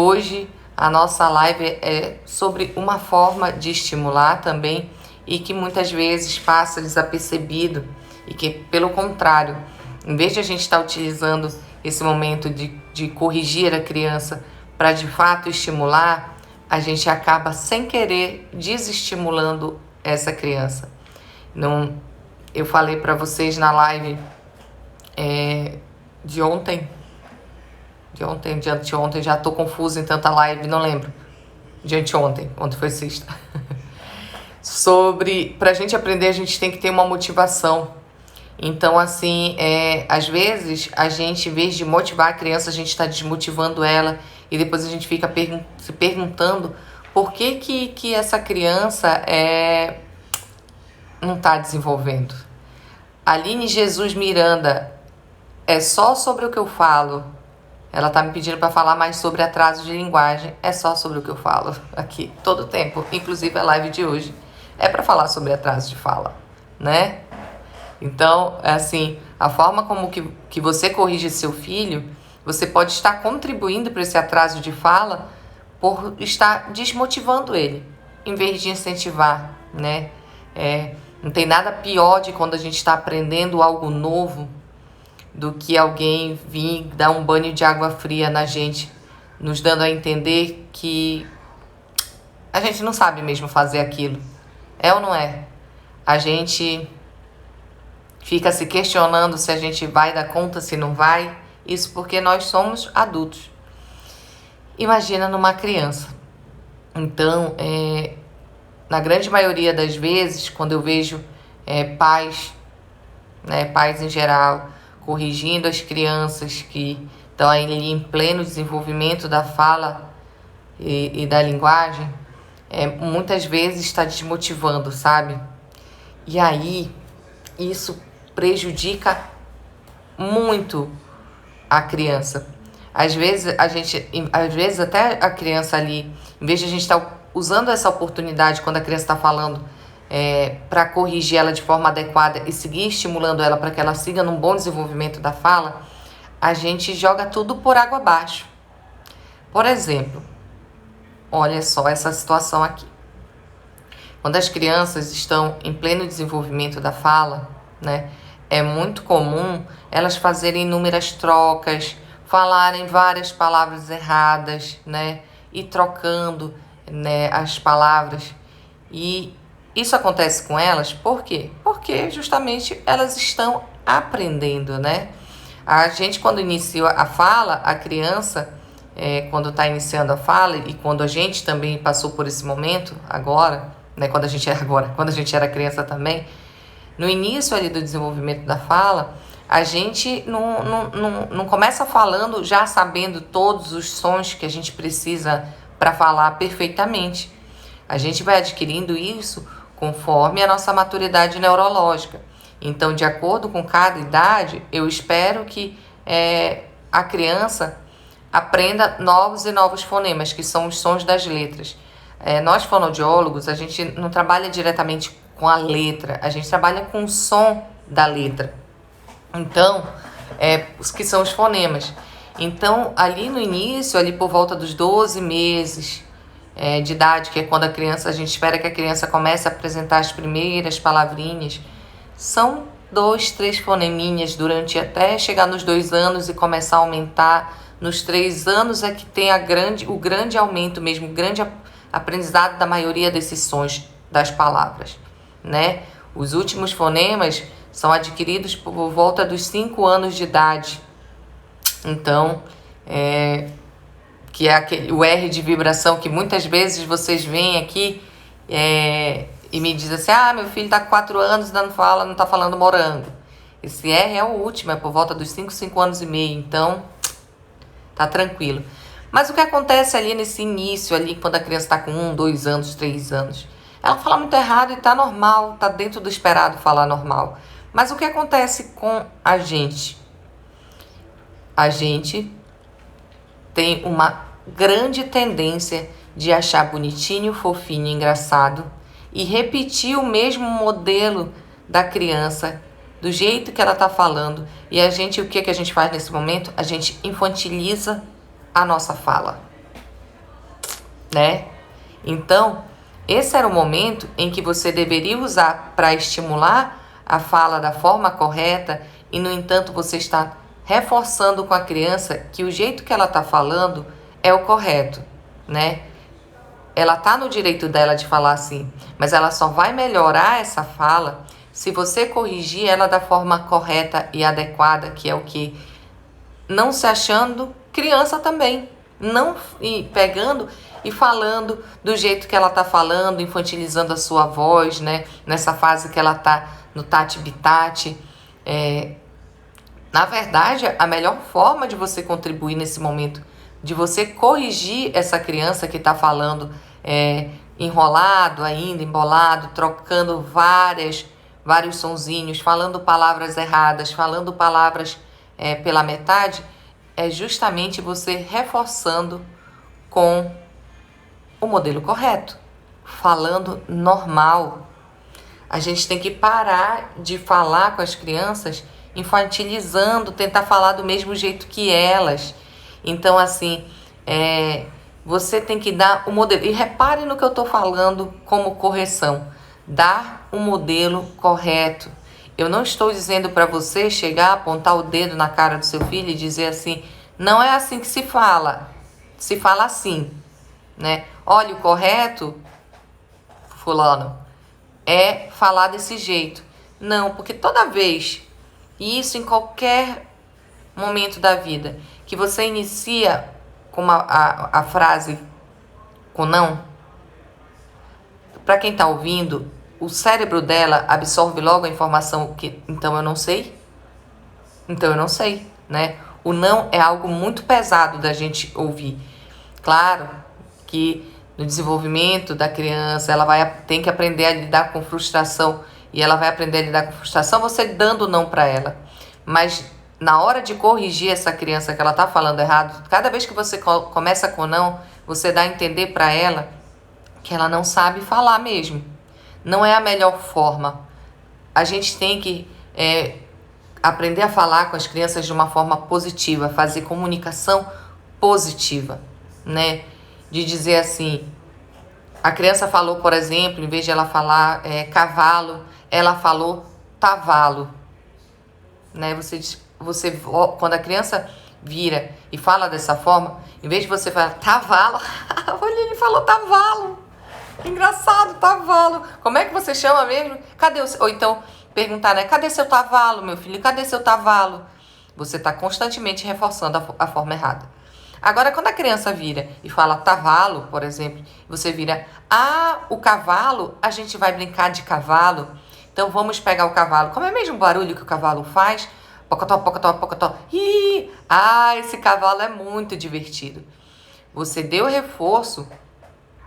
Hoje a nossa live é sobre uma forma de estimular também e que muitas vezes passa desapercebido e que, pelo contrário, em vez de a gente estar utilizando esse momento de corrigir a criança para de fato estimular, a gente acaba sem querer desestimulando essa criança. Não, eu falei para vocês na live de anteontem, já tô confusa em tanta live, não lembro. De anteontem, ontem foi sexta. Pra gente aprender, a gente tem que ter uma motivação. Então, assim, às vezes, a gente, em vez de motivar a criança, a gente está desmotivando ela. E depois a gente fica se perguntando por que essa criança não está desenvolvendo. Aline Jesus Miranda, é só sobre o que eu falo. Ela tá me pedindo para falar mais sobre atraso de linguagem. É só sobre o que eu falo aqui, todo tempo. Inclusive a live de hoje é para falar sobre atraso de fala, né? Então, assim, a forma como que você corrige seu filho, você pode estar contribuindo para esse atraso de fala por estar desmotivando ele, em vez de incentivar, né? Não tem nada pior de quando a gente está aprendendo algo novo do que alguém vir dar um banho de água fria na gente, nos dando a entender que a gente não sabe mesmo fazer aquilo. É ou não é? A gente fica se questionando se a gente vai dar conta, se não vai. Isso porque nós somos adultos. Imagina numa criança. Então, na grande maioria das vezes, quando eu vejo pais, né, pais em geral, corrigindo as crianças que estão ali em pleno desenvolvimento da fala e da linguagem, muitas vezes está desmotivando, sabe? E aí, isso prejudica muito a criança. Às vezes até a criança ali, em vez de a gente estar usando essa oportunidade quando a criança está falando para corrigir ela de forma adequada e seguir estimulando ela para que ela siga num bom desenvolvimento da fala, a gente joga tudo por água abaixo. Por exemplo, olha só essa situação aqui. Quando as crianças estão em pleno desenvolvimento da fala, né, é muito comum elas fazerem inúmeras trocas, falarem várias palavras erradas, né, e trocando, né, as palavras. E isso acontece com elas por quê? Porque justamente elas estão aprendendo, né? A gente, quando inicia a fala, a criança, quando está iniciando a fala, e quando a gente também passou por esse momento, agora, né? Quando a gente era criança também, no início ali do desenvolvimento da fala, a gente não começa falando já sabendo todos os sons que a gente precisa para falar perfeitamente. A gente vai adquirindo isso conforme a nossa maturidade neurológica. Então, de acordo com cada idade, eu espero que a criança aprenda novos e novos fonemas, que são os sons das letras. Nós, fonoaudiólogos, a gente não trabalha diretamente com a letra, a gente trabalha com o som da letra. Então, os que são os fonemas. Então, ali no início, ali por volta dos 12 meses de idade, que é quando a gente espera que a criança comece a apresentar as primeiras palavrinhas, são 2, 3 foneminhas durante até chegar nos 2 anos e começar a aumentar. Nos 3 anos é que tem o grande aumento mesmo, o grande aprendizado da maioria desses sons das palavras, né? Os últimos fonemas são adquiridos por volta dos 5 anos de idade. Então, que é o R de vibração, que muitas vezes vocês veem aqui e me dizem assim, meu filho está com 4 anos, não está falando morango. Esse R é o último, é por volta dos 5 anos e meio, então tá tranquilo. Mas o que acontece ali nesse início, ali quando a criança está com 1, 2 anos, 3 anos? Ela fala muito errado e tá normal, tá dentro do esperado falar normal. Mas o que acontece com a gente? A gente tem uma grande tendência de achar bonitinho, fofinho, engraçado e repetir o mesmo modelo da criança, do jeito que ela está falando. E o que a gente faz nesse momento? A gente infantiliza a nossa fala. né? Então, esse era o momento em que você deveria usar para estimular a fala da forma correta e, no entanto, você está reforçando com a criança que o jeito que ela está falando é o correto, né? Ela está no direito dela de falar assim, mas ela só vai melhorar essa fala se você corrigir ela da forma correta e adequada, que é o que? Não se achando criança também, não pegando e falando do jeito que ela está falando, infantilizando a sua voz, né? Nessa fase que ela está no tati-bitate. Na verdade, a melhor forma de você contribuir nesse momento, de você corrigir essa criança que está falando enrolado ainda, embolado, trocando vários sonzinhos, falando palavras erradas, falando palavras pela metade, é justamente você reforçando com o modelo correto, falando normal. A gente tem que parar de falar com as crianças infantilizando, tentar falar do mesmo jeito que elas. Então, assim, você tem que dar o modelo. E repare no que eu estou falando como correção. Dar o modelo correto. Eu não estou dizendo para você chegar, apontar o dedo na cara do seu filho e dizer assim, não é assim que se fala assim, né? Olha, o correto, fulano, é falar desse jeito. Não, porque toda vez, e isso em qualquer momento da vida, que você inicia com a frase com não, para quem está ouvindo, o cérebro dela absorve logo a informação que então eu não sei, né? O não é algo muito pesado da gente ouvir. Claro que no desenvolvimento da criança, ela tem que aprender a lidar com frustração, e ela vai aprender a lidar com frustração você dando não para ela. Mas na hora de corrigir essa criança que ela está falando errado, cada vez que você começa com não, você dá a entender para ela que ela não sabe falar mesmo. Não é a melhor forma. A gente tem que aprender a falar com as crianças de uma forma positiva, fazer comunicação positiva, né? De dizer assim, a criança falou, por exemplo, em vez de ela falar cavalo, ela falou tavalo, né? Quando a criança vira e fala dessa forma, em vez de você falar tavalo, olha, ele falou tavalo, engraçado, tavalo, como é que você chama mesmo? Cadê o seu? Ou então perguntar, né? Cadê seu tavalo, meu filho? Cadê seu tavalo? Você está constantemente reforçando a forma errada. Agora, quando a criança vira e fala tavalo, por exemplo, você vira, o cavalo, a gente vai brincar de cavalo, então vamos pegar o cavalo. Como é mesmo o barulho que o cavalo faz? Pocotó, pocotó, pocotó. Esse cavalo é muito divertido. Você deu reforço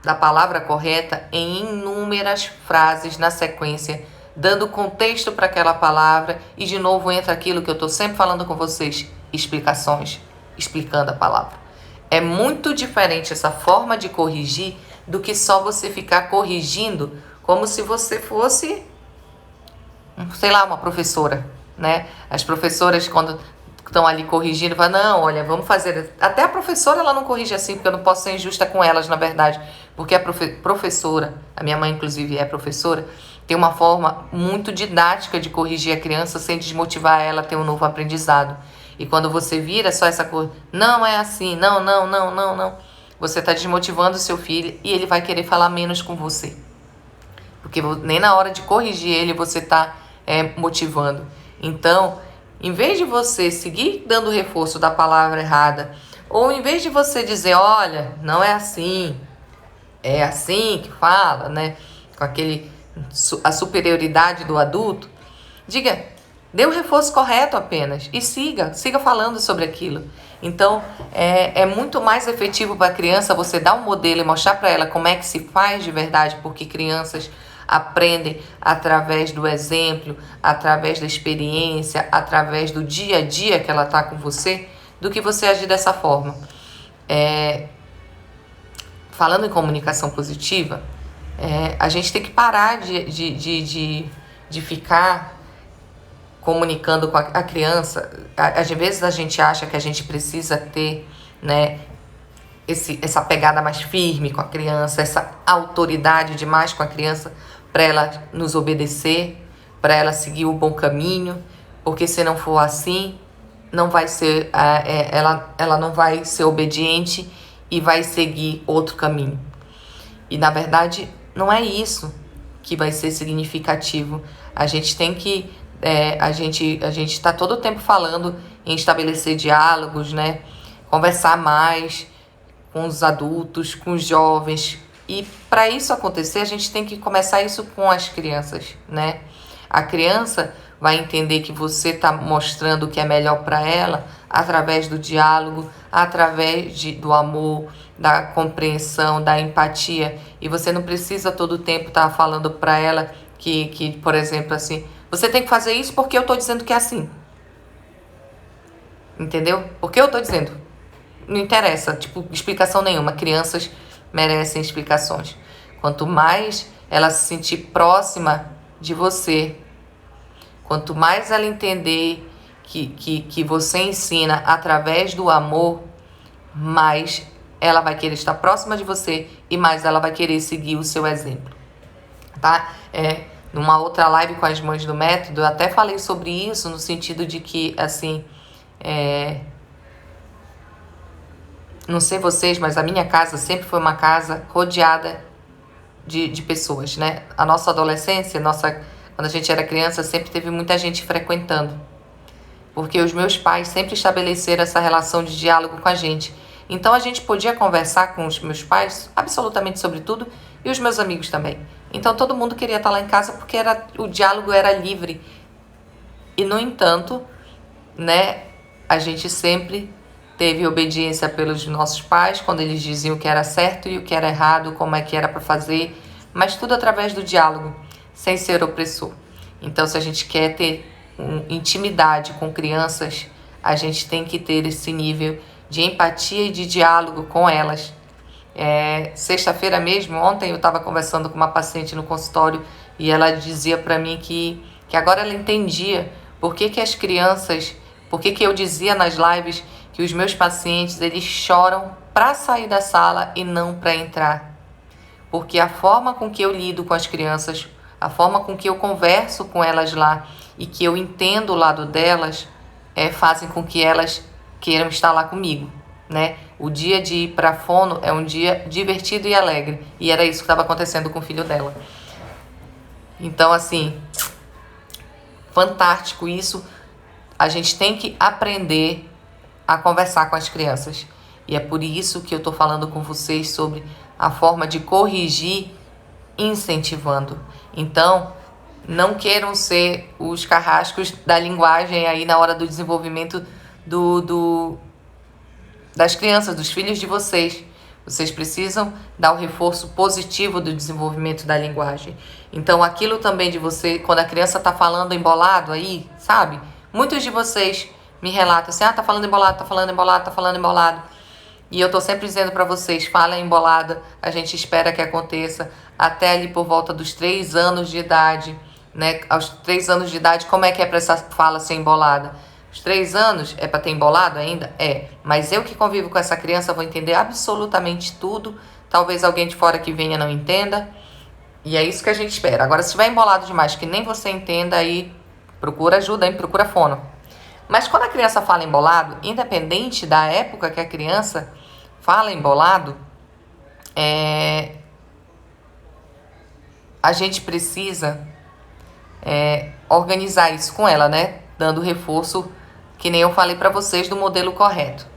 da palavra correta em inúmeras frases na sequência, dando contexto para aquela palavra, e de novo entra aquilo que eu estou sempre falando com vocês, explicações, explicando a palavra. É muito diferente essa forma de corrigir do que só você ficar corrigindo como se você fosse, sei lá, uma professora, né? As professoras, quando estão ali corrigindo, falam, não, olha, vamos fazer... Até a professora, ela não corrige assim, porque eu não posso ser injusta com elas, na verdade. Porque a professora, a minha mãe, inclusive, é professora, tem uma forma muito didática de corrigir a criança sem desmotivar ela a ter um novo aprendizado. E quando você vira só essa coisa, não é assim, não, você está desmotivando o seu filho e ele vai querer falar menos com você. Porque nem na hora de corrigir ele você está motivando. Então, em vez de você seguir dando reforço da palavra errada, ou em vez de você dizer, olha, não é assim, é assim que fala, né? Com a superioridade do adulto, diga, dê o reforço correto apenas e siga falando sobre aquilo. Então, é muito mais efetivo para a criança você dar um modelo e mostrar para ela como é que se faz de verdade, porque crianças aprendem através do exemplo, através da experiência, através do dia a dia que ela está com você, do que você agir dessa forma. Falando em comunicação positiva, a gente tem que parar de ficar comunicando com a criança. Às vezes a gente acha que a gente precisa ter, né, essa pegada mais firme com a criança, essa autoridade demais com a criança para ela nos obedecer, para ela seguir o bom caminho, porque se não for assim, não vai ser, ela não vai ser obediente e vai seguir outro caminho. E na verdade não é isso que vai ser significativo. A gente tem que, a gente está todo o tempo falando em estabelecer diálogos, né? Conversar mais com os adultos, com os jovens. E para isso acontecer, a gente tem que começar isso com as crianças, né? A criança vai entender que você está mostrando o que é melhor para ela através do diálogo, através do amor, da compreensão, da empatia. E você não precisa todo o tempo estar falando para ela que, por exemplo, assim, você tem que fazer isso porque eu estou dizendo que é assim. Entendeu? Porque eu estou dizendo. Não interessa, tipo, explicação nenhuma. Crianças merecem explicações. Quanto mais ela se sentir próxima de você, quanto mais ela entender que você ensina através do amor, mais ela vai querer estar próxima de você e mais ela vai querer seguir o seu exemplo, tá? Numa outra live com as mães do método, eu até falei sobre isso no sentido de que, assim, não sei vocês, mas a minha casa sempre foi uma casa rodeada de pessoas, né? A nossa adolescência, quando a gente era criança, sempre teve muita gente frequentando. Porque os meus pais sempre estabeleceram essa relação de diálogo com a gente. Então a gente podia conversar com os meus pais absolutamente sobre tudo e os meus amigos também. Então todo mundo queria estar lá em casa porque o diálogo era livre. E no entanto, né, a gente sempre teve obediência pelos nossos pais quando eles diziam o que era certo e o que era errado, como é que era para fazer, mas tudo através do diálogo, sem ser opressor. Então, se a gente quer ter intimidade com crianças, a gente tem que ter esse nível de empatia e de diálogo com elas. Sexta-feira mesmo, ontem eu estava conversando com uma paciente no consultório e ela dizia para mim que agora ela entendia por que as crianças, por que eu dizia nas lives que os meus pacientes, eles choram para sair da sala e não para entrar. Porque a forma com que eu lido com as crianças, a forma com que eu converso com elas lá e que eu entendo o lado delas, fazem com que elas queiram estar lá comigo, né? O dia de ir para a fono é um dia divertido e alegre. E era isso que estava acontecendo com o filho dela. Então, assim, fantástico isso. A gente tem que aprender a conversar com as crianças. E é por isso que eu estou falando com vocês sobre a forma de corrigir incentivando. Então, não queiram ser os carrascos da linguagem aí na hora do desenvolvimento das crianças, dos filhos de vocês. Vocês precisam dar o reforço positivo do desenvolvimento da linguagem. Então, aquilo também de você, quando a criança está falando embolado aí, sabe? Muitos de vocês me relatam assim, tá falando embolado, tá falando embolado, tá falando embolado. E eu tô sempre dizendo para vocês, fala embolada, a gente espera que aconteça até ali por volta dos 3 anos de idade, né? Aos 3 anos de idade, como é que é para essa fala ser embolada? Os 3 anos é para ter embolado ainda? Mas eu que convivo com essa criança vou entender absolutamente tudo. Talvez alguém de fora que venha não entenda. E é isso que a gente espera. Agora, se estiver embolado demais, que nem você entenda, aí procura ajuda, hein? Procura fono. Mas quando a criança fala embolado, independente da época que a criança fala embolado, a gente precisa organizar isso com ela, né? Dando reforço, que nem eu falei para vocês, do modelo correto.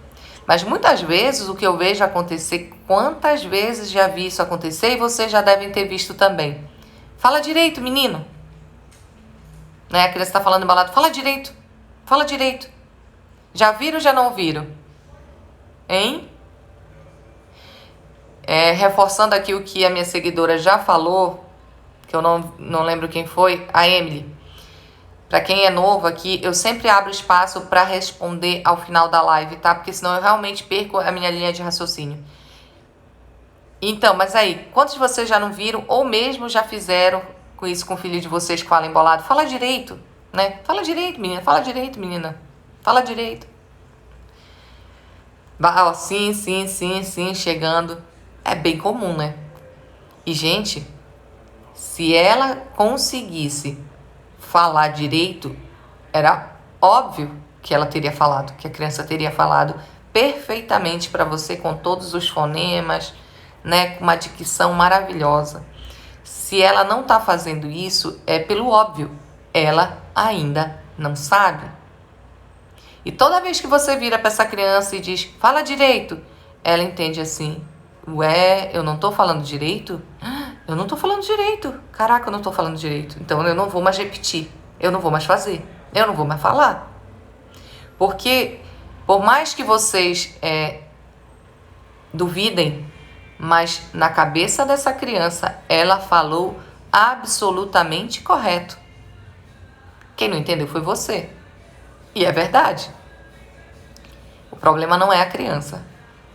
Mas muitas vezes o que eu vejo acontecer, quantas vezes já vi isso acontecer e vocês já devem ter visto também. Fala direito, menino. Né? A criança está falando embolado, fala direito. Fala direito. Já viram ou já não viram? Hein? Reforçando aqui o que a minha seguidora já falou, que eu não lembro quem foi, a Emily. Para quem é novo aqui, eu sempre abro espaço para responder ao final da live, tá? Porque senão eu realmente perco a minha linha de raciocínio. Então, mas aí, quantos de vocês já não viram ou mesmo já fizeram com isso com o filho de vocês que fala embolado? Fala direito. Né? Fala direito, menina. Fala direito, menina. Fala direito. Ó, sim, sim, sim, sim, chegando. É bem comum, né? E, gente, se ela conseguisse falar direito, era óbvio que ela teria falado, que a criança teria falado perfeitamente para você, com todos os fonemas, né, com uma dicção maravilhosa. Se ela não está fazendo isso, é pelo óbvio, ela ainda não sabe. E toda vez que você vira para essa criança e diz, fala direito, ela entende assim, ué, eu não tô falando direito? Eu não tô falando direito. Caraca, eu não tô falando direito. Então eu não vou mais repetir, eu não vou mais fazer, eu não vou mais falar. Porque por mais que vocês duvidem, mas na cabeça dessa criança ela falou absolutamente correto. Quem não entendeu foi você. E é verdade. O problema não é a criança.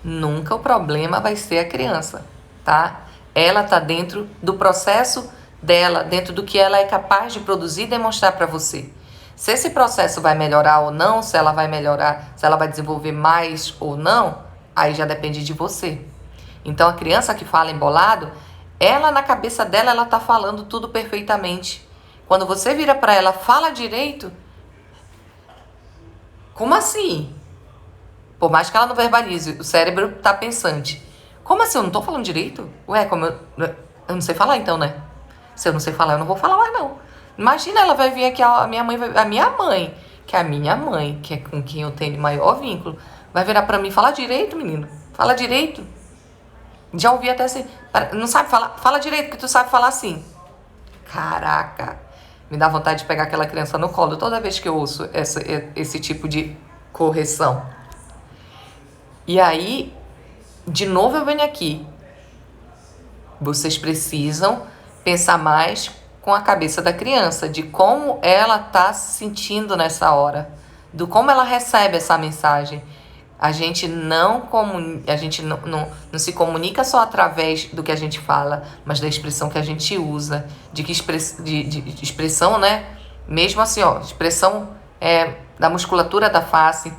Nunca o problema vai ser a criança, tá? Ela tá dentro do processo dela, dentro do que ela é capaz de produzir e demonstrar para você. Se esse processo vai melhorar ou não, se ela vai melhorar, se ela vai desenvolver mais ou não, aí já depende de você. Então a criança que fala embolado, ela na cabeça dela, ela tá falando tudo perfeitamente. Quando você vira para ela, fala direito, como assim? Por mais que ela não verbalize, o cérebro tá pensante. Como assim? Eu não tô falando direito? Ué, como eu não sei falar então, né? Se eu não sei falar, eu não vou falar mais não. Imagina, ela vai vir aqui, a minha mãe, que é a minha mãe, que é com quem eu tenho maior vínculo, vai virar pra mim, fala direito, menino. Fala direito. Já ouvi até assim, não sabe falar? Fala direito, que tu sabe falar assim. Caraca, me dá vontade de pegar aquela criança no colo toda vez que eu ouço esse tipo de correção. E aí, de novo eu venho aqui. Vocês precisam pensar mais com a cabeça da criança, de como ela está se sentindo nessa hora, do como ela recebe essa mensagem. A gente não se comunica só através do que a gente fala, mas da expressão que a gente usa, de expressão, né? Mesmo assim, ó, expressão da musculatura da face,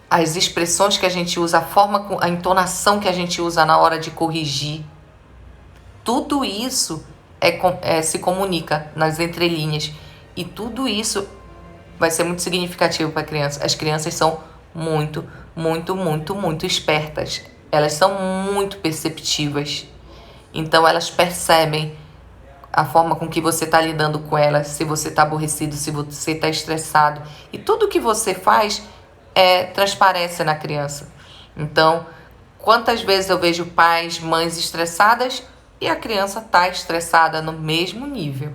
as expressões que a gente usa, a entonação que a gente usa na hora de corrigir. Tudo isso se comunica nas entrelinhas. E tudo isso vai ser muito significativo para a criança. As crianças são muito, muito, muito, muito espertas. Elas são muito perceptivas. Então elas percebem a forma com que você está lidando com elas, se você está aborrecido, se você está estressado. E tudo que você faz transparece na criança. Então, quantas vezes eu vejo pais, mães estressadas e a criança está estressada no mesmo nível.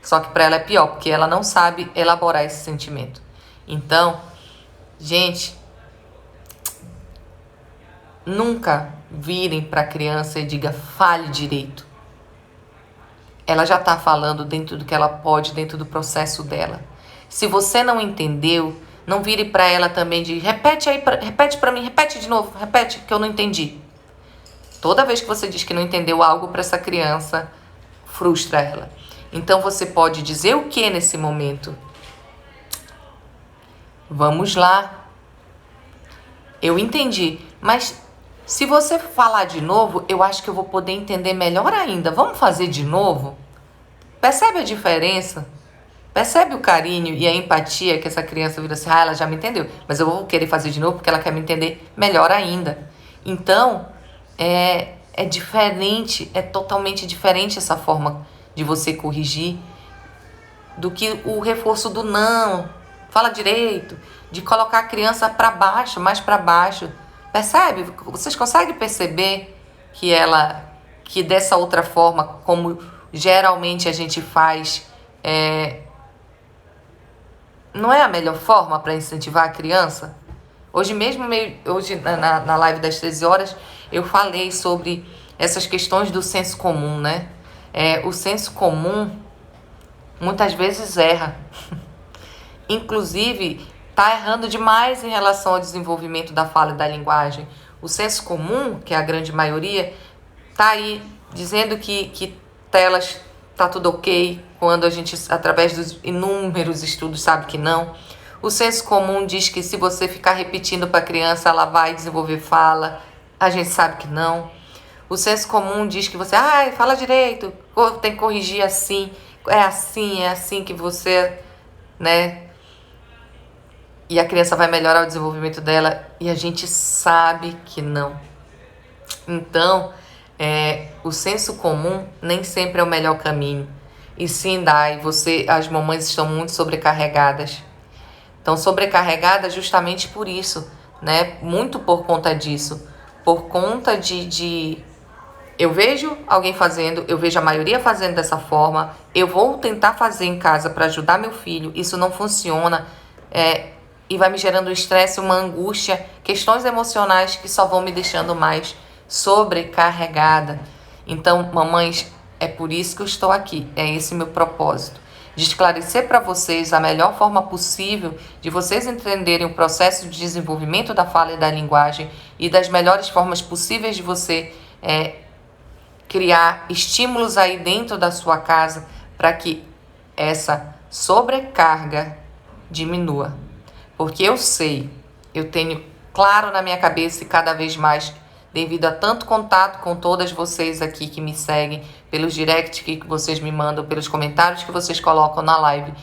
Só que para ela é pior, porque ela não sabe elaborar esse sentimento. Então, gente, nunca virem para a criança e diga, fale direito. Ela já está falando dentro do que ela pode, dentro do processo dela. Se você não entendeu, não vire para ela também de repete para mim, repete de novo, repete que eu não entendi. Toda vez que você diz que não entendeu algo para essa criança, frustra ela. Então você pode dizer o que nesse momento? Vamos lá. Eu entendi, mas se você falar de novo, eu acho que eu vou poder entender melhor ainda. Vamos fazer de novo? Percebe a diferença? Percebe o carinho e a empatia que essa criança vira assim, ela já me entendeu, mas eu vou querer fazer de novo porque ela quer me entender melhor ainda. Então, é diferente, é totalmente diferente essa forma de você corrigir do que o reforço do não, fala direito, de colocar a criança para baixo, mais para baixo. Percebe? Vocês conseguem perceber que dessa outra forma, como geralmente a gente faz, não é a melhor forma para incentivar a criança? Hoje mesmo, na live das 13 horas, eu falei sobre essas questões do senso comum, né? O senso comum muitas vezes erra. Inclusive, está errando demais em relação ao desenvolvimento da fala e da linguagem. O senso comum, que é a grande maioria, está aí dizendo que telas tá tudo ok, quando a gente, através dos inúmeros estudos, sabe que não. O senso comum diz que se você ficar repetindo para a criança, ela vai desenvolver fala. A gente sabe que não. O senso comum diz que você, fala direito, tem que corrigir assim, é assim que você, né? E a criança vai melhorar o desenvolvimento dela. E a gente sabe que não. Então, o senso comum nem sempre é o melhor caminho. E sim, Dai, as mamães estão muito sobrecarregadas. Estão sobrecarregadas justamente por isso, né? Muito por conta disso. Por conta de eu vejo alguém fazendo, eu vejo a maioria fazendo dessa forma, eu vou tentar fazer em casa para ajudar meu filho, isso não funciona, e vai me gerando um estresse, uma angústia, questões emocionais que só vão me deixando mais sobrecarregada. Então, mamães, é por isso que eu estou aqui, é esse meu propósito, de esclarecer para vocês a melhor forma possível de vocês entenderem o processo de desenvolvimento da fala e da linguagem e das melhores formas possíveis de você criar estímulos aí dentro da sua casa para que essa sobrecarga diminua. Porque eu sei, eu tenho claro na minha cabeça e cada vez mais, devido a tanto contato com todas vocês aqui que me seguem, pelos directs que vocês me mandam, pelos comentários que vocês colocam na live,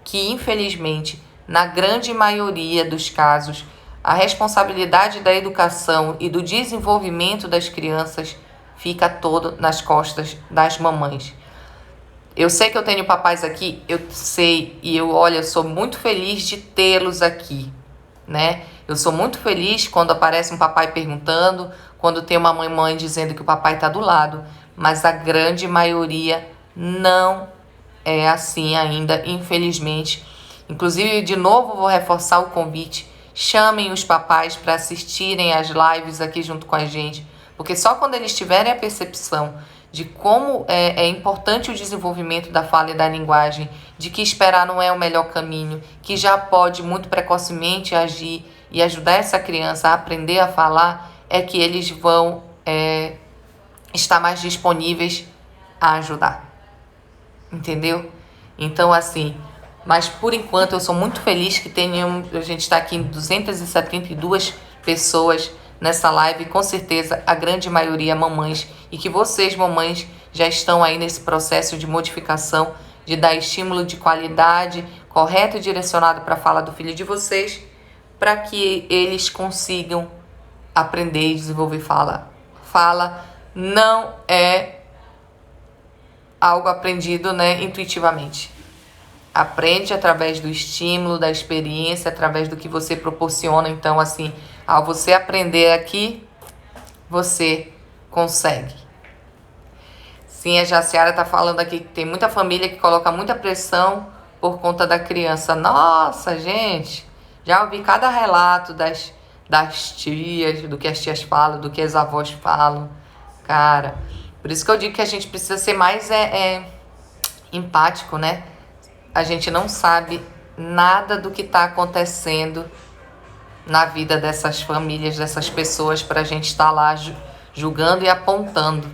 que infelizmente, na grande maioria dos casos, a responsabilidade da educação e do desenvolvimento das crianças fica todo nas costas das mamães. Eu sei que eu tenho papais aqui, eu sei, e eu sou muito feliz de tê-los aqui, né? Eu sou muito feliz quando aparece um papai perguntando, quando tem uma mãe dizendo que o papai está do lado, mas a grande maioria não é assim ainda, infelizmente. Inclusive, de novo, vou reforçar o convite, chamem os papais para assistirem às lives aqui junto com a gente, porque só quando eles tiverem a percepção de como é importante o desenvolvimento da fala e da linguagem, de que esperar não é o melhor caminho, que já pode muito precocemente agir e ajudar essa criança a aprender a falar, é que eles vão estar mais disponíveis a ajudar. Entendeu? Então, assim, mas por enquanto eu sou muito feliz que a gente está aqui em 272 pessoas nessa live, com certeza a grande maioria mamães, e que vocês, mamães, já estão aí nesse processo de modificação, de dar estímulo de qualidade, correto e direcionado para a fala do filho de vocês, para que eles consigam aprender e desenvolver fala. Fala não é algo aprendido, né, intuitivamente. Aprende através do estímulo, da experiência, através do que você proporciona. Então, assim, ao você aprender aqui, você consegue. Sim, a Jaciara tá falando aqui que tem muita família que coloca muita pressão por conta da criança. Nossa, gente, já ouvi cada relato das tias, do que as tias falam, do que as avós falam. Cara, por isso que eu digo que a gente precisa ser mais empático, né? A gente não sabe nada do que está acontecendo na vida dessas famílias, dessas pessoas, para a gente estar lá julgando e apontando.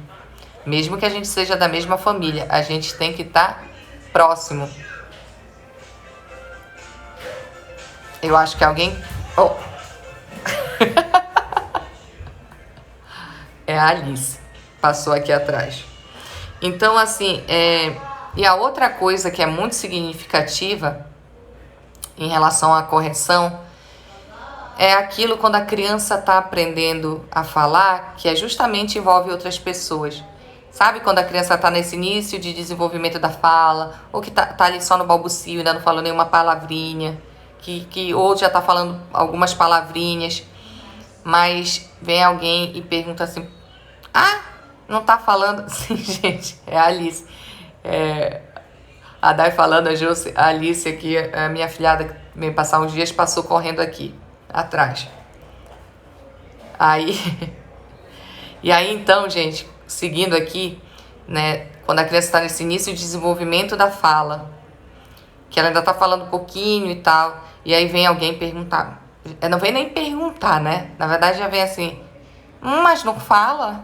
Mesmo que a gente seja da mesma família, a gente tem que estar próximo. Eu acho que alguém... Oh. É a Alice. Passou aqui atrás. Então, assim, e a outra coisa que é muito significativa em relação à correção é aquilo quando a criança está aprendendo a falar, que justamente envolve outras pessoas. Sabe quando a criança está nesse início de desenvolvimento da fala, ou que tá ali só no balbucio, ainda não falou nenhuma palavrinha, ou já está falando algumas palavrinhas, mas vem alguém e pergunta assim, não tá falando? Sim, gente, é a Alice. A Dai falando, a Alice aqui, a minha filhada que veio passar uns dias, passou correndo aqui, atrás. E aí então, gente, seguindo aqui, né, quando a criança está nesse início de desenvolvimento da fala, que ela ainda tá falando um pouquinho e tal, e aí vem alguém perguntar. Não vem nem perguntar, né? Na verdade já vem assim, mas não fala?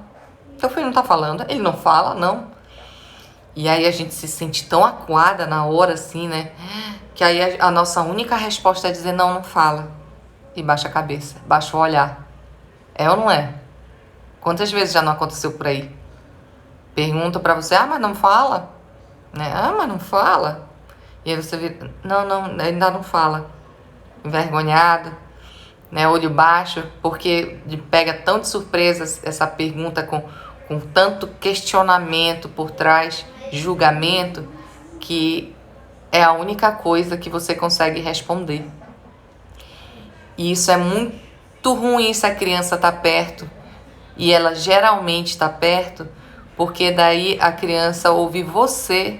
Teu filho não tá falando? Ele não fala, não? E aí a gente se sente tão acuada na hora, assim, né? Que aí a nossa única resposta é dizer, não, não fala. E baixa a cabeça, baixa o olhar. É ou não é? Quantas vezes já não aconteceu por aí? Pergunta pra você, mas não fala? Né? Mas não fala? E aí você vira, não, ainda não fala. Envergonhado, né? Olho baixo, porque pega tão de surpresa essa pergunta com tanto questionamento por trás, julgamento, que é a única coisa que você consegue responder. E isso é muito ruim se a criança está perto. E ela geralmente está perto, porque daí a criança ouve você,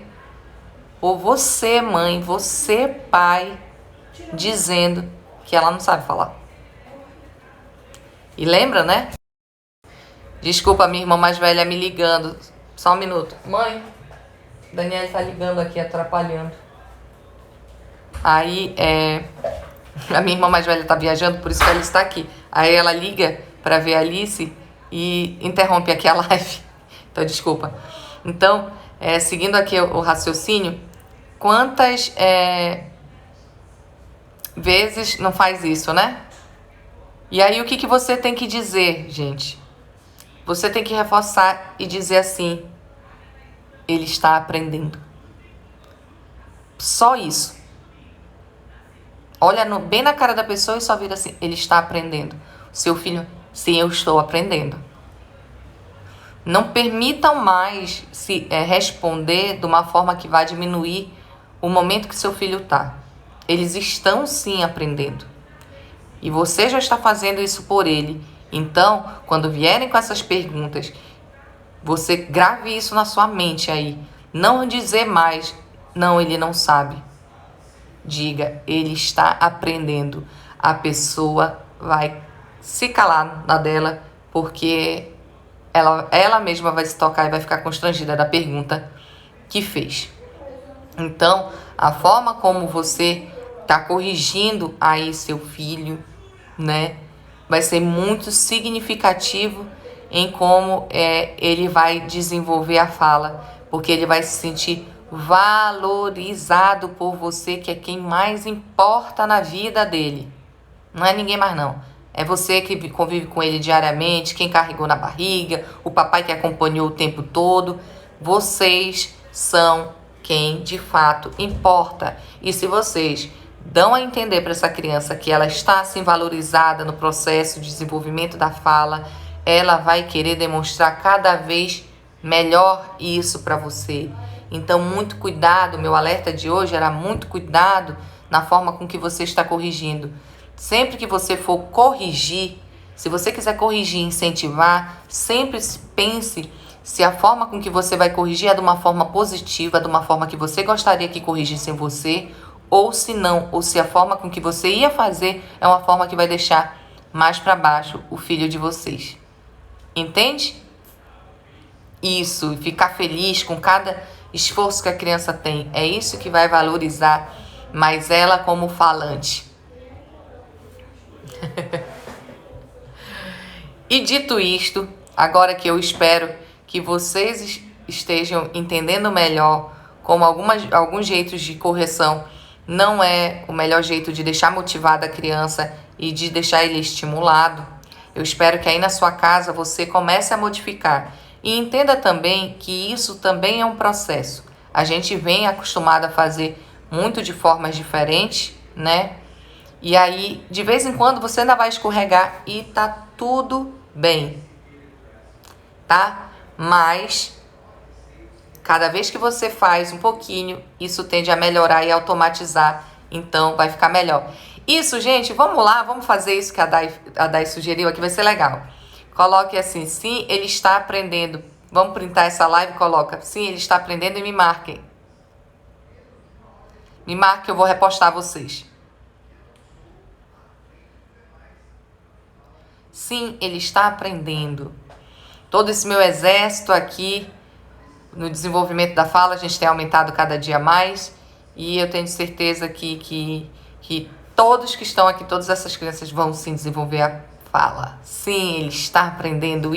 ou você, mãe, você, pai, dizendo que ela não sabe falar. E lembra, né? Desculpa, minha irmã mais velha me ligando. Só um minuto. Mãe, Daniela tá ligando aqui, atrapalhando. Aí, a minha irmã mais velha tá viajando, por isso que ela está aqui. Aí ela liga pra ver a Alice e interrompe aqui a live. Então, desculpa. Então, seguindo aqui o raciocínio, quantas vezes não faz isso, né? E aí, o que você tem que dizer, gente? Você tem que reforçar e dizer assim, ele está aprendendo. Só isso. Olha bem na cara da pessoa e só vira assim, ele está aprendendo. Seu filho, sim, eu estou aprendendo. Não permitam mais se responder de uma forma que vai diminuir o momento que seu filho está. Eles estão sim aprendendo. E você já está fazendo isso por ele. Então, quando vierem com essas perguntas, você grave isso na sua mente aí. Não dizer mais, não, ele não sabe. Diga, ele está aprendendo. A pessoa vai se calar na dela, porque ela mesma vai se tocar e vai ficar constrangida da pergunta que fez. Então, a forma como você está corrigindo aí seu filho, né, vai ser muito significativo em como ele vai desenvolver a fala, porque ele vai se sentir valorizado por você, que é quem mais importa na vida dele. Não é ninguém mais não. É você que convive com ele diariamente, quem carregou na barriga, o papai que acompanhou o tempo todo. Vocês são quem de fato importa. E se vocês dão a entender para essa criança que ela está assim valorizada no processo de desenvolvimento da fala, ela vai querer demonstrar cada vez melhor isso para você. Então, muito cuidado, meu alerta de hoje era muito cuidado na forma com que você está corrigindo. Sempre que você for corrigir, se você quiser corrigir, incentivar, sempre pense se a forma com que você vai corrigir é de uma forma positiva, de uma forma que você gostaria que corrigissem você, ou se não, ou se a forma com que você ia fazer é uma forma que vai deixar mais para baixo o filho de vocês. Entende? Isso, ficar feliz com cada esforço que a criança tem. É isso que vai valorizar mais ela como falante. E dito isto, agora que eu espero que vocês estejam entendendo melhor como alguns jeitos de correção não é o melhor jeito de deixar motivada a criança e de deixar ele estimulado. Eu espero que aí na sua casa você comece a modificar. E entenda também que isso também é um processo. A gente vem acostumado a fazer muito de formas diferentes, né? E aí, de vez em quando, você ainda vai escorregar e tá tudo bem, tá? Mas, cada vez que você faz um pouquinho, isso tende a melhorar e automatizar. Então, vai ficar melhor. Isso, gente, vamos lá, vamos fazer isso que a Dai sugeriu aqui, vai ser legal. Coloque assim, sim, ele está aprendendo. Vamos printar essa live e coloca, sim, ele está aprendendo e me marquem. Me marque, eu vou repostar vocês. Sim, ele está aprendendo. Todo esse meu exército aqui no desenvolvimento da fala, a gente tem aumentado cada dia mais. E eu tenho certeza que todos que estão aqui, todas essas crianças vão sim desenvolver a fala. Sim, ele está aprendendo